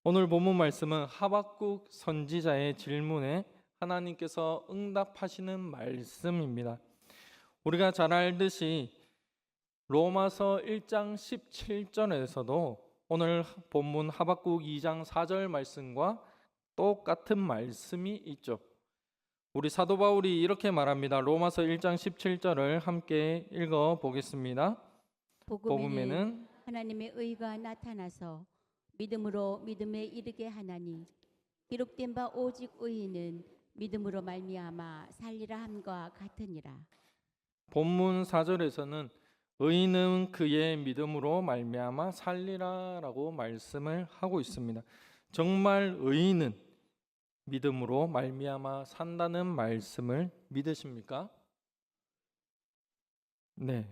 오늘 본문 말씀은 하박국 선지자의 질문에 하나님께서 응답하시는 말씀입니다. 우리가 잘 알듯이 로마서 1장 17절에서도 오늘 본문 하박국 2장 4절 말씀과 똑같은 말씀이 있죠. 우리 사도 바울이 이렇게 말합니다. 로마서 1장 17절을 함께 읽어 보겠습니다. 복음에는 하나님의 의가 나타나서 믿음으로 믿음에 이르게 하나니 기록된 바 오직 의인은 믿음으로 말미암아 살리라 함과 같으니라. 본문 4절에서는 의인은 그의 믿음으로 말미암아 살리라라고 말씀을 하고 있습니다. 정말 의인은 믿음으로 말미암아 산다는 말씀을 믿으십니까? 네.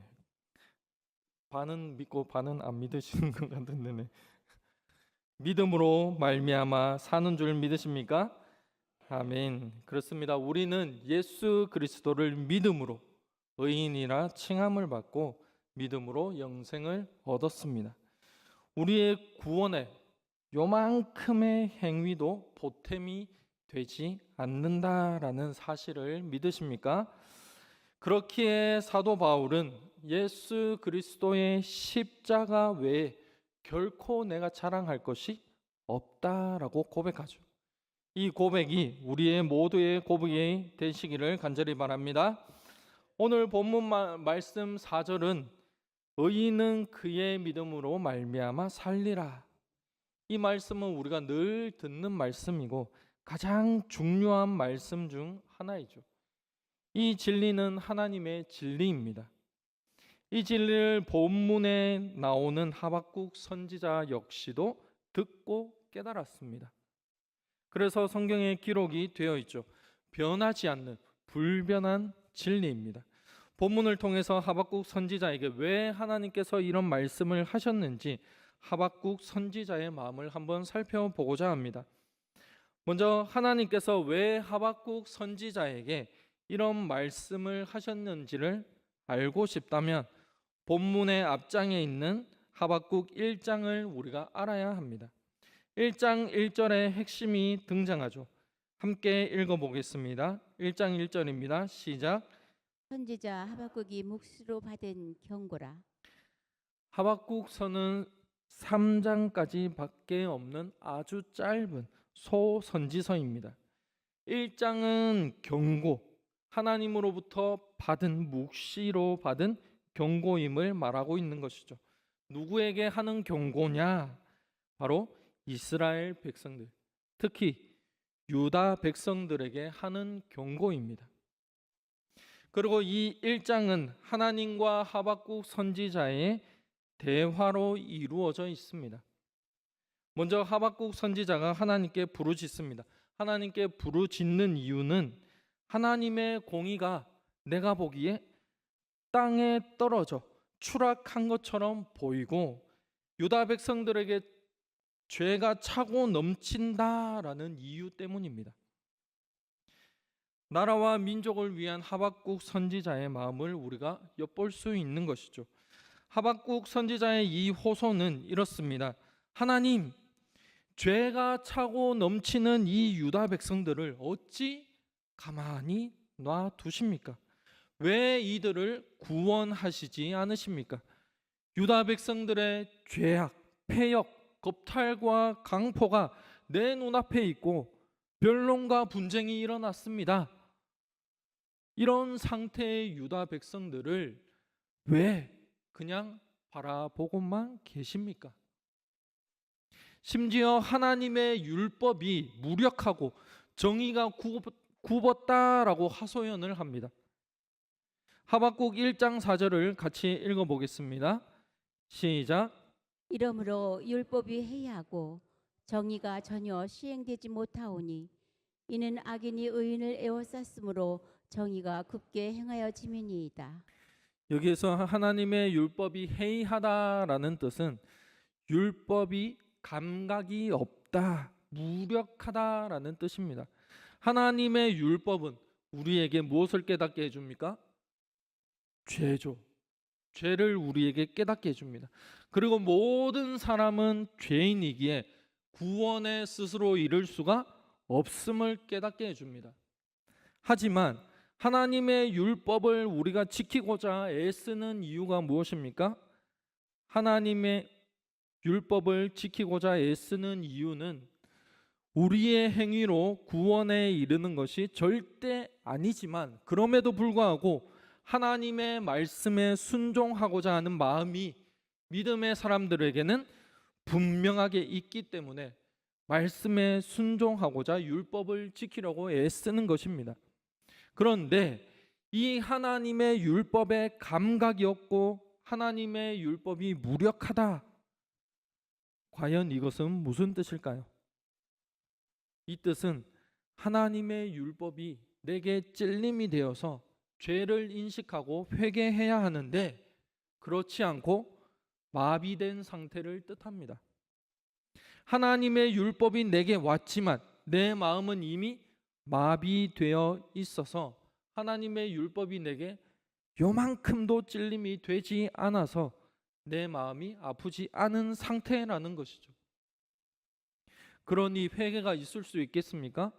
반은 믿고 반은 안 믿으시는 것 같은데 네. 믿음으로 말미암아 사는 줄 믿으십니까? 아멘. 그렇습니다. 우리는 예수 그리스도를 믿음으로 의인이라 칭함을 받고 믿음으로 영생을 얻었습니다. 우리의 구원에 요만큼의 행위도 보탬이 되지 않는다라는 사실을 믿으십니까? 그렇기에 사도 바울은 예수 그리스도의 십자가 외에 결코 내가 자랑할 것이 없다라고 고백하죠. 이 고백이 우리의 모두의 고백이 되시기를 간절히 바랍니다. 오늘 본문 말씀 4절은 의인은 그의 믿음으로 말미암아 살리라. 이 말씀은 우리가 늘 듣는 말씀이고 가장 중요한 말씀 중 하나이죠. 이 진리는 하나님의 진리입니다. 이 진리를 본문에 나오는 하박국 선지자 역시도 듣고 깨달았습니다. 그래서 성경에 기록이 되어 있죠. 변하지 않는 불변한 진리입니다. 본문을 통해서 하박국 선지자에게 왜 하나님께서 이런 말씀을 하셨는지 하박국 선지자의 마음을 한번 살펴보고자 합니다. 먼저 하나님께서 왜 하박국 선지자에게 이런 말씀을 하셨는지를 알고 싶다면 본문의 앞장에 있는 하박국 1장을 우리가 알아야 합니다. 1장 1절의 핵심이 등장하죠. 함께 읽어보겠습니다. 1장 1절입니다. 시작. 선지자 하박국이 묵시로 받은 경고라. 하박국서는 3장까지 밖에 없는 아주 짧은 소선지서입니다. 1장은 경고, 하나님으로부터 받은 묵시로 받은 경고임을 말하고 있는 것이죠. 누구에게 하는 경고냐? 바로 이스라엘 백성들, 특히 유다 백성들에게 하는 경고입니다. 그리고 이 1장은 하나님과 하박국 선지자의 대화로 이루어져 있습니다. 먼저 하박국 선지자가 하나님께 부르짖습니다. 하나님께 부르짖는 이유는 하나님의 공의가 내가 보기에 땅에 떨어져 추락한 것처럼 보이고 유다 백성들에게 죄가 차고 넘친다라는 이유 때문입니다. 나라와 민족을 위한 하박국 선지자의 마음을 우리가 엿볼 수 있는 것이죠. 하박국 선지자의 이 호소는 이렇습니다. 하나님, 죄가 차고 넘치는 이 유다 백성들을 어찌 가만히 놔두십니까? 왜 이들을 구원하시지 않으십니까? 유다 백성들의 죄악, 패역, 겁탈과 강포가 내 눈앞에 있고 변론과 분쟁이 일어났습니다. 이런 상태의 유다 백성들을 왜 그냥 바라보고만 계십니까? 심지어 하나님의 율법이 무력하고 정의가 굽었다라고 하소연을 합니다. 하박국 1장 4절을 같이 읽어보겠습니다. 시작. 이러므로 율법이 해이하고 정의가 전혀 시행되지 못하오니 이는 악인이 의인을 에워쌌으므로 정의가 굽게 행하여짐이니이다. 여기에서 하나님의 율법이 해이하다라는 뜻은 율법이 감각이 없다, 무력하다라는 뜻입니다. 하나님의 율법은 우리에게 무엇을 깨닫게 해줍니까? 죄죠. 죄를 우리에게 깨닫게 해줍니다. 그리고 모든 사람은 죄인이기에 구원에 스스로 이를 수가 없음을 깨닫게 해줍니다. 하지만 하나님의 율법을 우리가 지키고자 애쓰는 이유가 무엇입니까? 하나님의 율법을 지키고자 애쓰는 이유는 우리의 행위로 구원에 이르는 것이 절대 아니지만, 그럼에도 불구하고 하나님의 말씀에 순종하고자 하는 마음이 믿음의 사람들에게는 분명하게 있기 때문에 말씀에 순종하고자 율법을 지키려고 애쓰는 것입니다. 그런데 이 하나님의 율법에 감각이 없고 하나님의 율법이 무력하다, 과연 이것은 무슨 뜻일까요? 이 뜻은 하나님의 율법이 내게 찔림이 되어서 죄를 인식하고 회개해야 하는데 그렇지 않고 마비된 상태를 뜻합니다. 하나님의 율법이 내게 왔지만 내 마음은 이미 마비되어 있어서 하나님의 율법이 내게 요만큼도 찔림이 되지 않아서 내 마음이 아프지 않은 상태라는 것이죠. 그러니 회개가 있을 수 있겠습니까?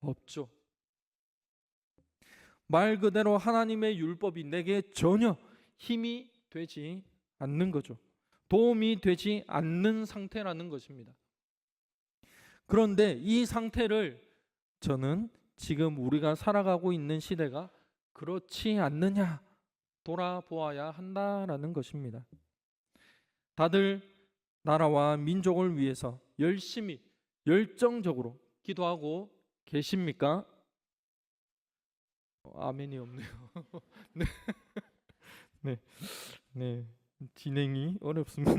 없죠. 말 그대로 하나님의 율법이 내게 전혀 힘이 되지 않는 거죠. 도움이 되지 않는 상태라는 것입니다. 그런데 이 상태를 저는 지금 우리가 살아가고 있는 시대가 그렇지 않느냐 돌아보아야 한다라는 것입니다. 다들 나라와 민족을 위해서 열심히 열정적으로 기도하고 계십니까? 아멘이 없네요. 네. 네. 네. 진행이 어렵습니다.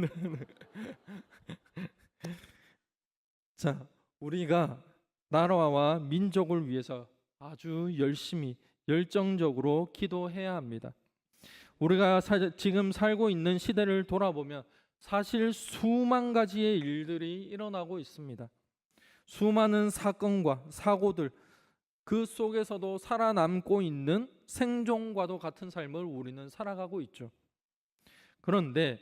자, 우리가 나라와 민족을 위해서 아주 열심히 열정적으로 기도해야 합니다. 우리가 지금 살고 있는 시대를 돌아보면 사실 수만 가지의 일들이 일어나고 있습니다. 수많은 사건과 사고들, 그 속에서도 살아남고 있는 생존과도 같은 삶을 우리는 살아가고 있죠. 그런데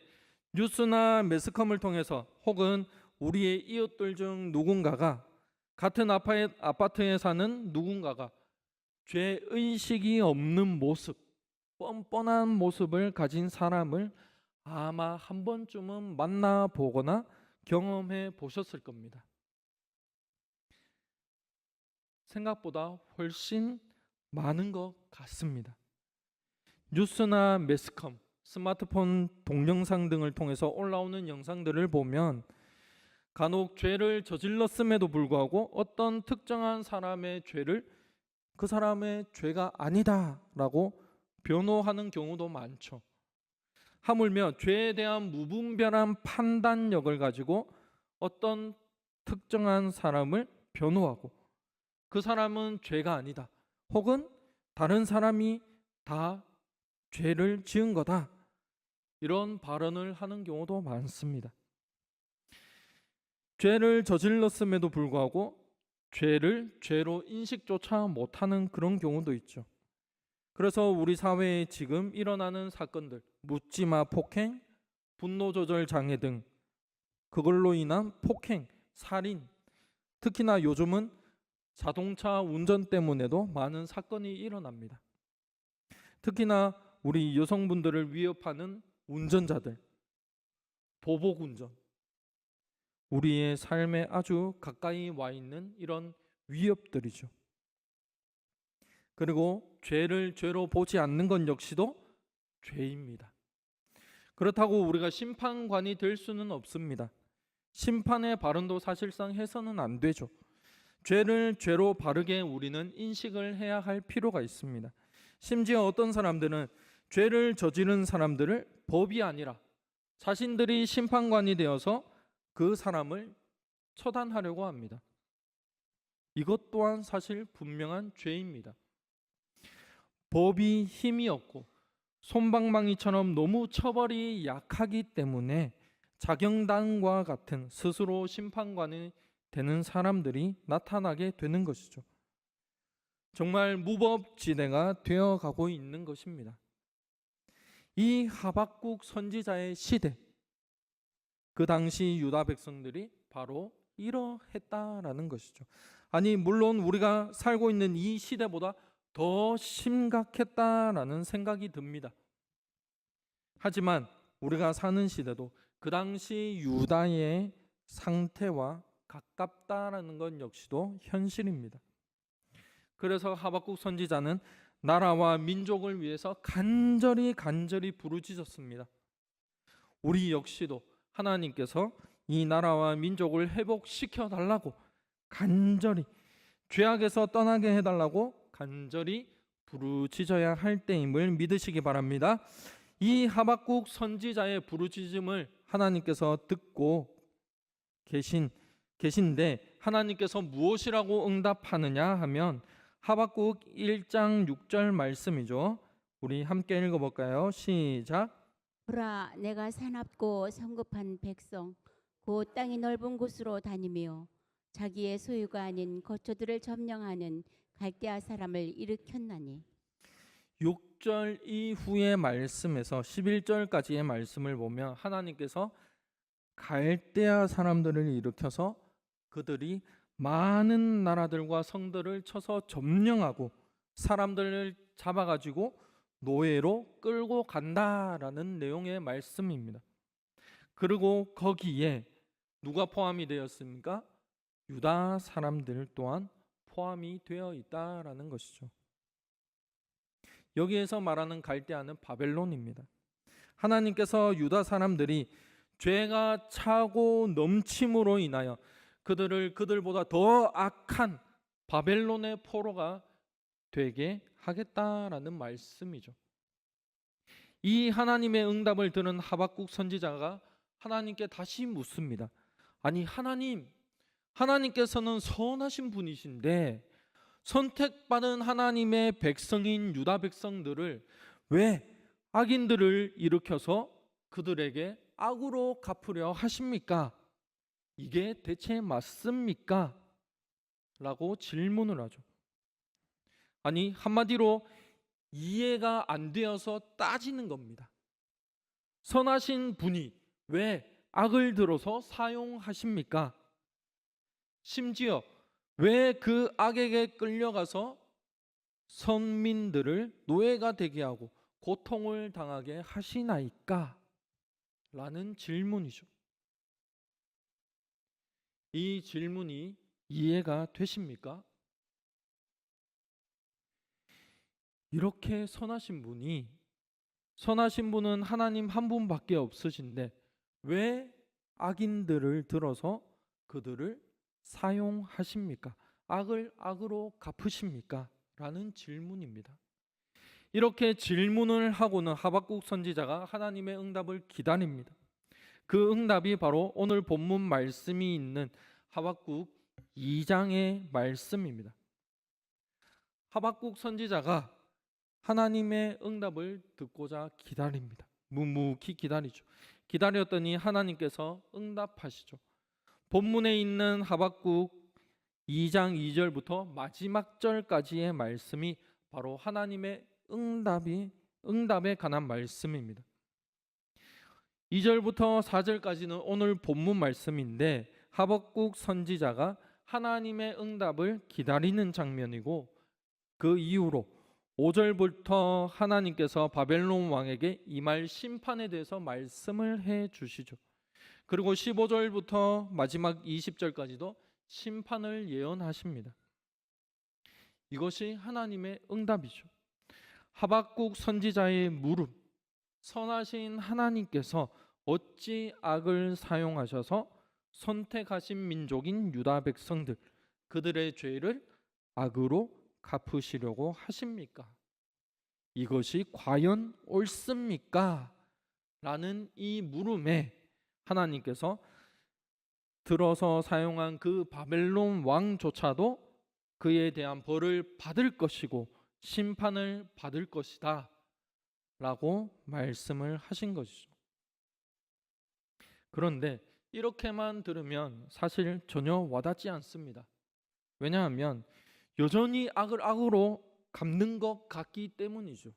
뉴스나 매스컴을 통해서 혹은 우리의 이웃들 중 누군가가, 같은 아파트에 사는 누군가가 죄의식이 없는 모습, 뻔뻔한 모습을 가진 사람을 아마 한 번쯤은 만나보거나 경험해 보셨을 겁니다. 생각보다 훨씬 많은 것 같습니다. 뉴스나 매스컴, 스마트폰 동영상 등을 통해서 올라오는 영상들을 보면 간혹 죄를 저질렀음에도 불구하고 어떤 특정한 사람의 죄를 그 사람의 죄가 아니다라고 변호하는 경우도 많죠. 하물며 죄에 대한 무분별한 판단력을 가지고 어떤 특정한 사람을 변호하고 그 사람은 죄가 아니다, 혹은 다른 사람이 다 죄를 지은 거다, 이런 발언을 하는 경우도 많습니다. 죄를 저질렀음에도 불구하고 죄를 죄로 인식조차 못하는 그런 경우도 있죠. 그래서 우리 사회에 지금 일어나는 사건들, 묻지마 폭행, 분노조절 장애 등 그걸로 인한 폭행, 살인, 특히나 요즘은 자동차 운전 때문에도 많은 사건이 일어납니다. 특히나 우리 여성분들을 위협하는 운전자들, 보복운전, 우리의 삶에 아주 가까이 와 있는 이런 위협들이죠. 그리고 죄를 죄로 보지 않는 것 역시도 죄입니다. 그렇다고 우리가 심판관이 될 수는 없습니다. 심판의 발언도 사실상 해서는 안 되죠. 죄를 죄로 바르게 우리는 인식을 해야 할 필요가 있습니다. 심지어 어떤 사람들은 죄를 저지른 사람들을 법이 아니라 자신들이 심판관이 되어서 그 사람을 처단하려고 합니다. 이것 또한 사실 분명한 죄입니다. 법이 힘이 없고 솜방망이처럼 너무 처벌이 약하기 때문에 자경단과 같은 스스로 심판관이 되는 사람들이 나타나게 되는 것이죠. 정말 무법지대가 되어가고 있는 것입니다. 이 하박국 선지자의 시대, 그 당시 유다 백성들이 바로 이러했다라는 것이죠. 아니 물론 우리가 살고 있는 이 시대보다 더 심각했다라는 생각이 듭니다. 하지만 우리가 사는 시대도 그 당시 유다의 상태와 가깝다라는 것 역시도 현실입니다. 그래서 하박국 선지자는 나라와 민족을 위해서 간절히 부르짖었습니다. 우리 역시도 하나님께서 이 나라와 민족을 회복시켜 달라고 간절히, 죄악에서 떠나게 해달라고 간절히 부르짖어야 할 때임을 믿으시기 바랍니다. 이 하박국 선지자의 부르짖음을 하나님께서 듣고 계신데 하나님께서 무엇이라고 응답하느냐 하면 하박국 1장 6절 말씀이죠. 우리 함께 읽어볼까요? 시작. 보라, 내가 사납고 성급한 백성 곧 땅이 넓은 곳으로 다니며 자기의 소유가 아닌 거처들을 점령하는 갈대아 사람을 일으켰나니. 6절 이후의 말씀에서 11절까지의 말씀을 보면 하나님께서 갈대아 사람들을 일으켜서 그들이 많은 나라들과 성들을 쳐서 점령하고 사람들을 잡아가지고 노예로 끌고 간다라는 내용의 말씀입니다. 그리고 거기에 누가 포함이 되었습니까? 유다 사람들 또한 포함이 되어 있다라는 것이죠. 여기에서 말하는 갈대아는 바벨론입니다. 하나님께서 유다 사람들이 죄가 차고 넘침으로 인하여 그들보다 더 악한 바벨론의 포로가 되게 하겠다라는 말씀이죠. 이 하나님의 응답을 들은 하박국 선지자가 하나님께 다시 묻습니다. 아니 하나님께서는 선하신 분이신데 선택받은 하나님의 백성인 유다 백성들을 왜 악인들을 일으켜서 그들에게 악으로 갚으려 하십니까? 이게 대체 맞습니까? 라고 질문을 하죠. 아니 한마디로 이해가 안 되어서 따지는 겁니다. 선하신 분이 왜 악을 들어서 사용하십니까? 심지어 왜 그 악에게 끌려가서 선민들을 노예가 되게 하고 고통을 당하게 하시나이까? 라는 질문이죠. 이 질문이 이해가 되십니까? 이렇게 선하신 분은 하나님 한 분밖에 없으신데 왜 악인들을 들어서 그들을 사용하십니까? 악을 악으로 갚으십니까? 라는 질문입니다. 이렇게 질문을 하고는 하박국 선지자가 하나님의 응답을 기다립니다. 그 응답이 바로 오늘 본문 말씀이 있는 하박국 2장의 말씀입니다. 하박국 선지자가 하나님의 응답을 듣고자 기다립니다. 묵묵히 기다리죠. 기다렸더니 하나님께서 응답하시죠. 본문에 있는 하박국 2장 2절부터 마지막 절까지의 말씀이 바로 하나님의 응답에 관한 말씀입니다. 2절부터 4절까지는 오늘 본문 말씀인데 하박국 선지자가 하나님의 응답을 기다리는 장면이고 그 이후로 5절부터 하나님께서 바벨론 왕에게 임할 심판에 대해서 말씀을 해 주시죠. 그리고 15절부터 마지막 20절까지도 심판을 예언하십니다. 이것이 하나님의 응답이죠. 하박국 선지자의 물음, 선하신 하나님께서 어찌 악을 사용하셔서 선택하신 민족인 유다 백성들, 그들의 죄를 악으로 갚으시려고 하십니까? 이것이 과연 옳습니까? 라는 이 물음에 하나님께서 들어서 사용한 그 바벨론 왕조차도 그에 대한 벌을 받을 것이고 심판을 받을 것이다 라고 말씀을 하신 것이죠. 그런데 이렇게만 들으면 사실 전혀 와닿지 않습니다. 왜냐하면 여전히 악을 악으로 갚는 것 같기 때문이죠.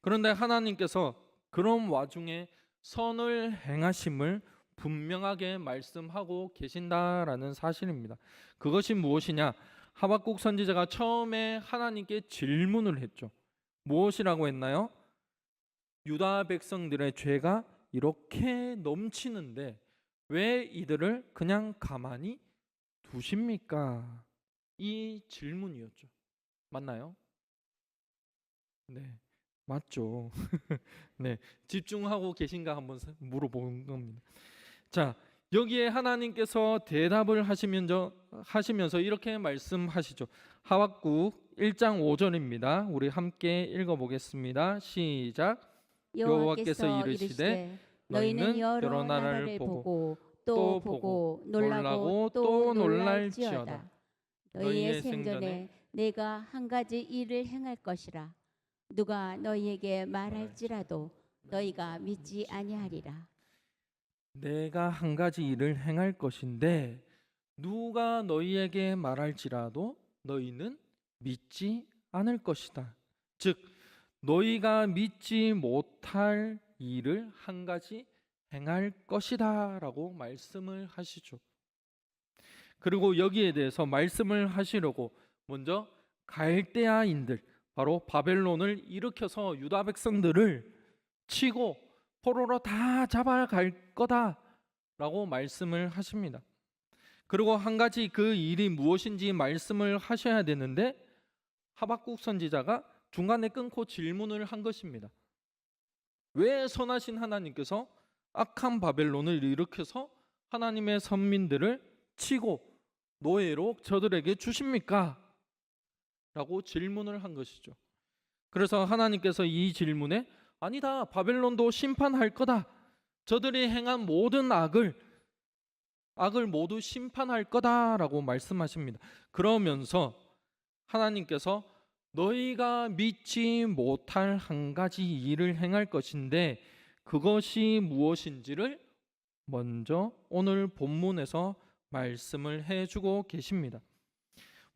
그런데 하나님께서 그런 와중에 선을 행하심을 분명하게 말씀하고 계신다라는 사실입니다. 그것이 무엇이냐? 하박국 선지자가 처음에 하나님께 질문을 했죠. 무엇이라고 했나요? 유다 백성들의 죄가 이렇게 넘치는데 왜 이들을 그냥 가만히 두십니까? 이 질문이었죠. 맞나요? 네, 맞죠. 네, 집중하고 계신가 한번 물어보는 겁니다. 자, 여기에 하나님께서 대답을 하시면서 이렇게 말씀하시죠. 하박국 1장 5절입니다. 우리 함께 읽어보겠습니다. 시작. 여호와께서 이르시되 너희는 여러 나라를 보고 또 보고 놀라고 또 놀랄지어다. 너희의 생전에 내가 한 가지 일을 행할 것이라. 누가 너희에게 말할지라도 너희가 믿지 아니하리라. 내가 한 가지 일을 행할 것인데 누가 너희에게 말할지라도 너희는 믿지 않을 것이다. 즉 너희가 믿지 못할 일을 한 가지 행할 것이다 라고 말씀을 하시죠. 그리고 여기에 대해서 말씀을 하시려고 먼저 갈대아인들, 바로 바벨론을 일으켜서 유다 백성들을 치고 포로로 다 잡아갈 거다라고 말씀을 하십니다. 그리고 한 가지 그 일이 무엇인지 말씀을 하셔야 되는데 하박국 선지자가 중간에 끊고 질문을 한 것입니다. 왜 선하신 하나님께서 악한 바벨론을 일으켜서 하나님의 선민들을 치고 노예로 저들에게 주십니까? 라고 질문을 한 것이죠. 그래서 하나님께서 이 질문에 아니다, 바벨론도 심판할 거다. 저들이 행한 모든 악을 모두 심판할 거다라고 말씀하십니다. 그러면서 하나님께서 너희가 믿지 못할 한 가지 일을 행할 것인데 그것이 무엇인지를 먼저 오늘 본문에서 말씀을 해주고 계십니다.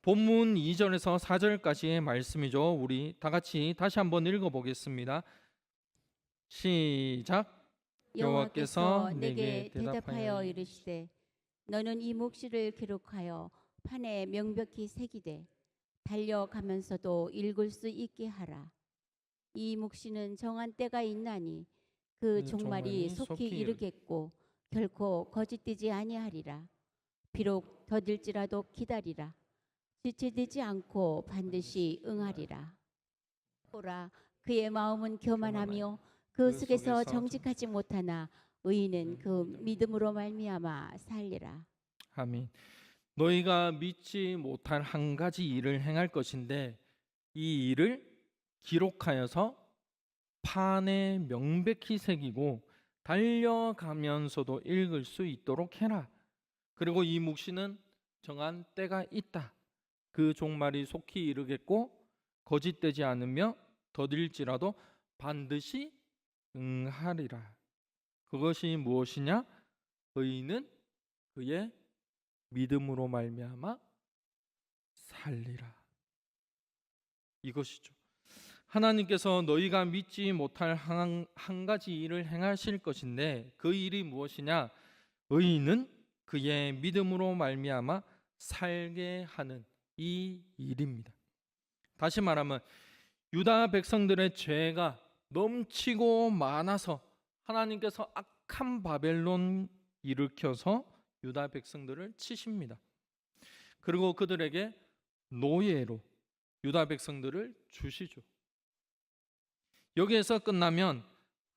본문 2절에서 4절까지의 말씀이죠. 우리 다 같이 다시 한번 읽어보겠습니다. 시작. 여호와께서 내게 대답하여 이르시되 너는 이 묵시를 기록하여 판에 명백히 새기되 달려가면서도 읽을 수 있게 하라. 이 묵시는 정한 때가 있나니 그 종말이 속히 이르겠고 결코 거짓되지 아니하리라. 비록 더딜지라도 기다리라. 지체되지 않고 반드시 응하리라. 보라, 그의 마음은 교만하며 그 속에서 정직하지 못하나 의인은 그 믿음으로 말미암아 살리라. 아멘. 너희가 믿지 못할 한 가지 일을 행할 것인데 이 일을 기록하여서 판에 명백히 새기고 달려가면서도 읽을 수 있도록 해라. 그리고 이 묵시는 정한 때가 있다. 그 종말이 속히 이르겠고 거짓되지 않으며 더딜지라도 반드시 응하리라. 그것이 무엇이냐? 의인은 그의 믿음으로 말미암아 살리라. 이것이죠. 하나님께서 너희가 믿지 못할 한 가지 일을 행하실 것인데 그 일이 무엇이냐? 의인은 그의 믿음으로 말미암아 살게 하는 이 일입니다. 다시 말하면 유다 백성들의 죄가 넘치고 많아서 하나님께서 악한 바벨론 일으켜서 유다 백성들을 치십니다. 그리고 그들에게 노예로 유다 백성들을 주시죠. 여기에서 끝나면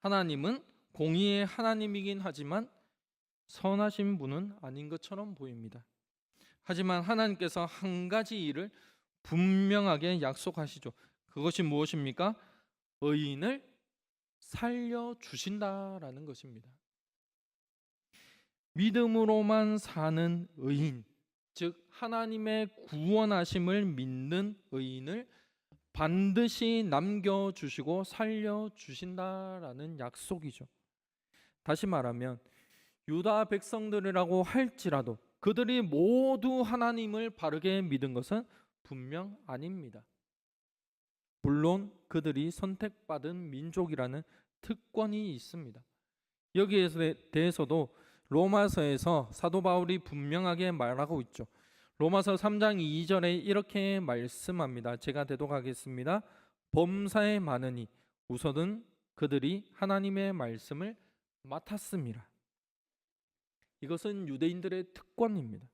하나님은 공의의 하나님이긴 하지만 선하신 분은 아닌 것처럼 보입니다. 하지만 하나님께서 한 가지 일을 분명하게 약속하시죠. 그것이 무엇입니까? 의인을 살려주신다라는 것입니다. 믿음으로만 사는 의인, 즉 하나님의 구원하심을 믿는 의인을 반드시 남겨주시고 살려주신다라는 약속이죠. 다시 말하면 유다 백성들이라고 할지라도 그들이 모두 하나님을 바르게 믿은 것은 분명 아닙니다. 물론 그들이 선택받은 민족이라는 특권이 있습니다. 여기에 대해서도 로마서에서 사도 바울이 분명하게 말하고 있죠. 로마서 3장 2절에 이렇게 말씀합니다. 제가 대독하겠습니다. 범사에 많으니 우선은 그들이 하나님의 말씀을 맡았습니다. 이것은 유대인들의 특권입니다.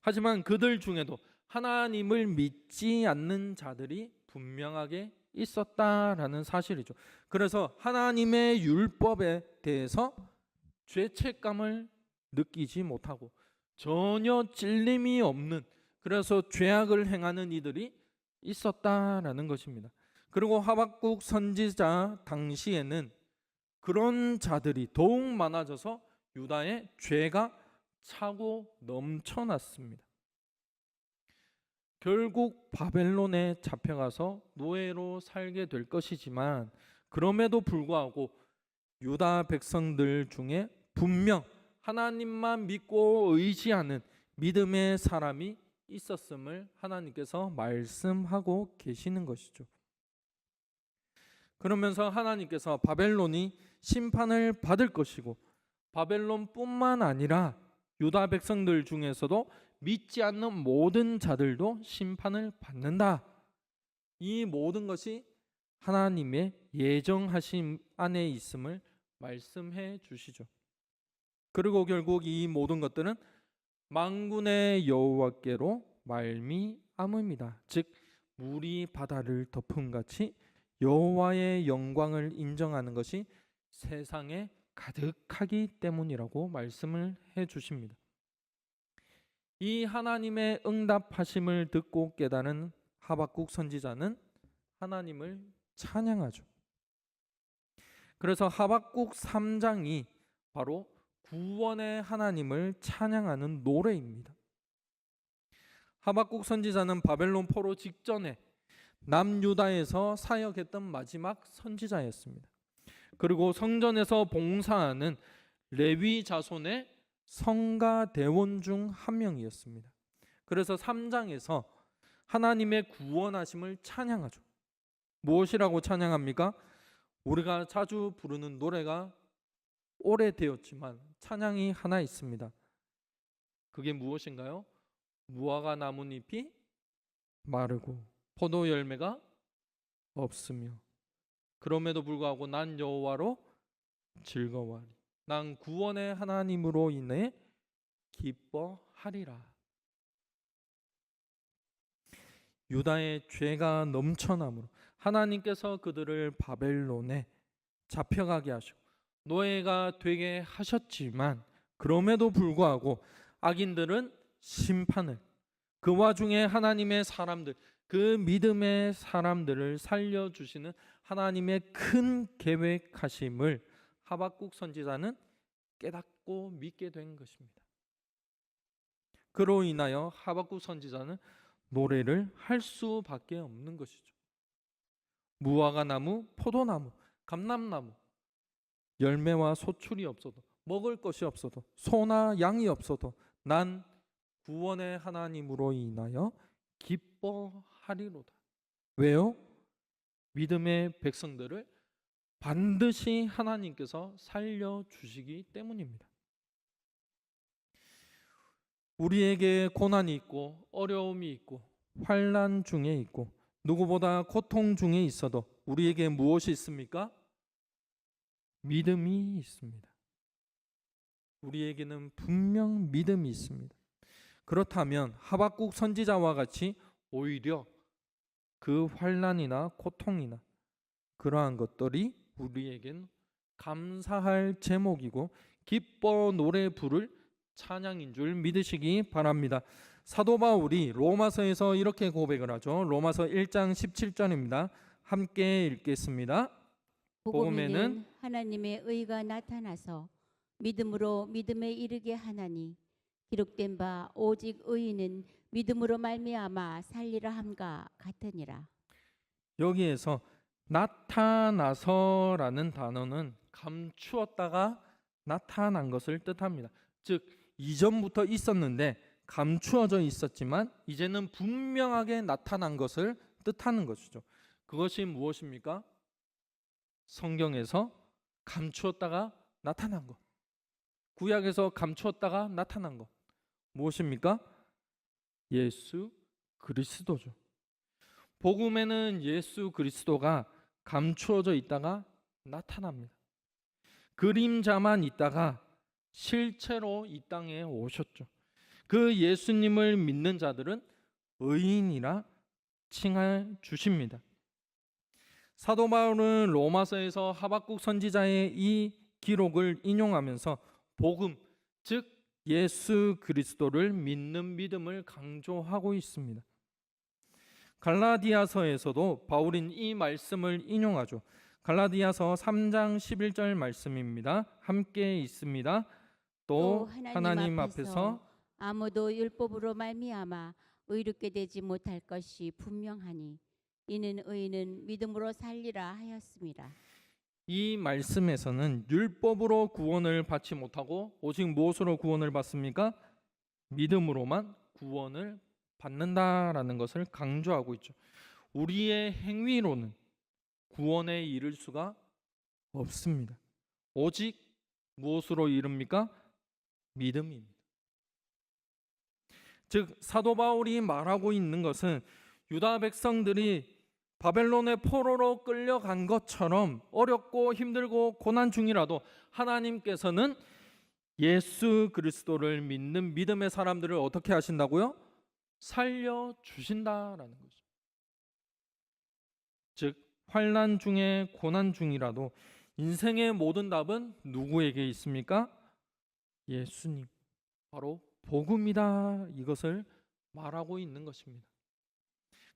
하지만 그들 중에도 하나님을 믿지 않는 자들이 분명하게 있었다라는 사실이죠. 그래서 하나님의 율법에 대해서 죄책감을 느끼지 못하고 전혀 찔림이 없는, 그래서 죄악을 행하는 이들이 있었다라는 것입니다. 그리고 하박국 선지자 당시에는 그런 자들이 더욱 많아져서 유다의 죄가 차고 넘쳐났습니다. 결국 바벨론에 잡혀가서 노예로 살게 될 것이지만, 그럼에도 불구하고 유다 백성들 중에 분명 하나님만 믿고 의지하는 믿음의 사람이 있었음을 하나님께서 말씀하고 계시는 것이죠. 그러면서 하나님께서 바벨론이 심판을 받을 것이고, 바벨론뿐만 아니라 유다 백성들 중에서도 믿지 않는 모든 자들도 심판을 받는다. 이 모든 것이 하나님의 예정하심 안에 있음을 말씀해 주시죠. 그리고 결국 이 모든 것들은 만군의 여호와께로 말미암음이다. 즉 물이 바다를 덮음같이 여호와의 영광을 인정하는 것이 세상에 가득하기 때문이라고 말씀을 해 주십니다. 이 하나님의 응답하심을 듣고 깨달은 하박국 선지자는 하나님을 찬양하죠. 그래서 하박국 3장이 바로 구원의 하나님을 찬양하는 노래입니다. 하박국 선지자는 바벨론 포로 직전에 남유다에서 사역했던 마지막 선지자였습니다. 그리고 성전에서 봉사하는 레위 자손의 성가 대원 중 한 명이었습니다. 그래서 3장에서 하나님의 구원하심을 찬양하죠. 무엇이라고 찬양합니까? 우리가 자주 부르는 노래가 오래되었지만 찬양이 하나 있습니다. 그게 무엇인가요? 무화과 나뭇잎이 마르고 포도 열매가 없으며 그럼에도 불구하고 난 여호와로 즐거워하리. 난 구원의 하나님으로 인해 기뻐하리라. 유다의 죄가 넘쳐나므로 하나님께서 그들을 바벨론에 잡혀가게 하시고 노예가 되게 하셨지만, 그럼에도 불구하고 악인들은 심판을, 그 와중에 하나님의 사람들, 그 믿음의 사람들을 살려주시는 하나님의 큰 계획하심을 하박국 선지자는 깨닫고 믿게 된 것입니다. 그로 인하여 하박국 선지자는 노래를 할 수밖에 없는 것이죠. 무화과 나무, 포도나무, 감람나무, 열매와 소출이 없어도, 먹을 것이 없어도, 소나 양이 없어도 난 구원의 하나님으로 인하여 기뻐하리로다. 왜요? 믿음의 백성들을 반드시 하나님께서 살려주시기 때문입니다. 우리에게 고난이 있고 어려움이 있고 환난 중에 있고 누구보다 고통 중에 있어도 우리에게 무엇이 있습니까? 믿음이 있습니다. 우리에게는 분명 믿음이 있습니다. 그렇다면 하박국 선지자와 같이 오히려 그 환난이나 고통이나 그러한 것들이 우리에겐 감사할 제목이고 기뻐 노래 부를 찬양인 줄 믿으시기 바랍니다. 사도 바울이 로마서에서 이렇게 고백을 하죠. 로마서 1장 17절입니다. 함께 읽겠습니다. 복음에는 하나님의 의가 나타나서 믿음으로 믿음에 이르게 하나니 기록된 바 오직 의인은 믿음으로 말미암아 살리라 함과 같으니라. 여기에서 나타나서라는 단어는 감추었다가 나타난 것을 뜻합니다. 즉 이전부터 있었는데 감추어져 있었지만 이제는 분명하게 나타난 것을 뜻하는 것이죠. 그것이 무엇입니까? 성경에서 감추었다가 나타난 것. 구약에서 감추었다가 나타난 것 무엇입니까? 예수 그리스도죠. 복음에는 예수 그리스도가 감추어져 있다가 나타납니다. 그림자만 있다가 실체로 이 땅에 오셨죠. 그 예수님을 믿는 자들은 의인이라 칭해 주십니다. 사도 바울은 로마서에서 하박국 선지자의 이 기록을 인용하면서 복음, 즉 예수 그리스도를 믿는 믿음을 강조하고 있습니다. 갈라디아서에서도 바울은 이 말씀을 인용하죠. 갈라디아서 3장 11절 말씀입니다. 함께 있습니다. 또 하나님 앞에서 아무도 율법으로 말미암아 의롭게 되지 못할 것이 분명하니 이는 의인은 믿음으로 살리라 하였습니다. 이 말씀에서는 율법으로 구원을 받지 못하고 오직 무엇으로 구원을 받습니까? 믿음으로만 구원을 받는다라는 것을 강조하고 있죠. 우리의 행위로는 구원에 이를 수가 없습니다. 오직 무엇으로 이릅니까? 믿음입니다. 즉 사도 바울이 말하고 있는 것은 유다 백성들이 바벨론의 포로로 끌려간 것처럼 어렵고 힘들고 고난 중이라도 하나님께서는 예수 그리스도를 믿는 믿음의 사람들을 어떻게 하신다고요? 살려 주신다라는 거죠. 즉 환난 중에 고난 중이라도 인생의 모든 답은 누구에게 있습니까? 예수님, 바로 복음이다, 이것을 말하고 있는 것입니다.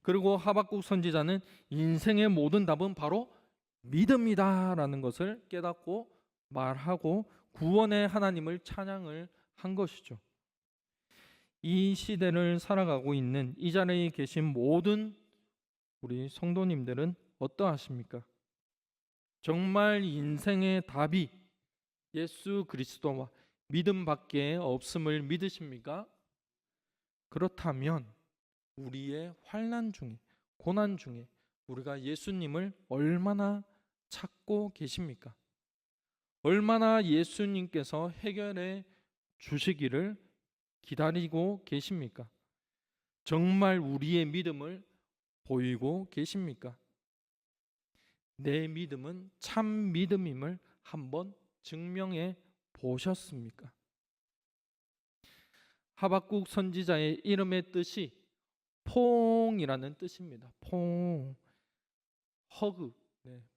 그리고 하박국 선지자는 인생의 모든 답은 바로 믿음이다라는 것을 깨닫고 말하고 구원의 하나님을 찬양을 한 것이죠. 이 시대를 살아가고 있는 이 자리에 계신 모든 우리 성도님들은 어떠하십니까? 정말 인생의 답이 예수 그리스도와 믿음밖에 없음을 믿으십니까? 그렇다면 우리의 환난 중에, 고난 중에 우리가 예수님을 얼마나 찾고 계십니까? 얼마나 예수님께서 해결해 주시기를 기다리고 계십니까? 정말 우리의 믿음을 보이고 계십니까? 내 믿음은 참 믿음임을 한번 증명해 보셨습니까? 하박국 선지자의 이름의 뜻이 포옹이라는 뜻입니다. 포옹, 허그,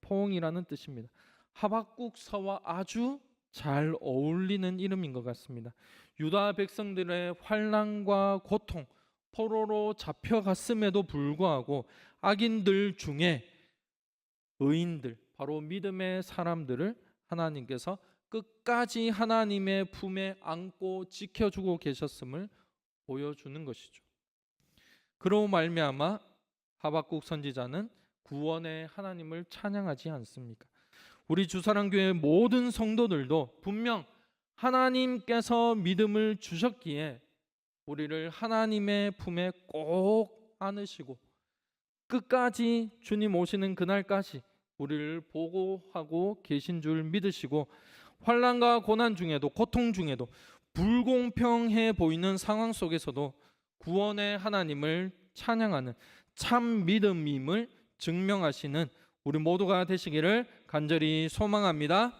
포옹이라는 뜻입니다. 하박국서와 아주 잘 어울리는 이름인 것 같습니다. 유다 백성들의 환난과 고통, 포로로 잡혀갔음에도 불구하고 악인들 중에 의인들, 바로 믿음의 사람들을 하나님께서 끝까지 하나님의 품에 안고 지켜주고 계셨음을 보여주는 것이죠. 그로 말미암아 하박국 선지자는 구원의 하나님을 찬양하지 않습니까? 우리 주사랑교회 모든 성도들도 분명 하나님께서 믿음을 주셨기에 우리를 하나님의 품에 꼭 안으시고 끝까지 주님 오시는 그날까지 우리를 보호하고 계신 줄 믿으시고 환난과 고난 중에도 고통 중에도 불공평해 보이는 상황 속에서도 구원의 하나님을 찬양하는 참 믿음임을 증명하시는 우리 모두가 되시기를 간절히 소망합니다.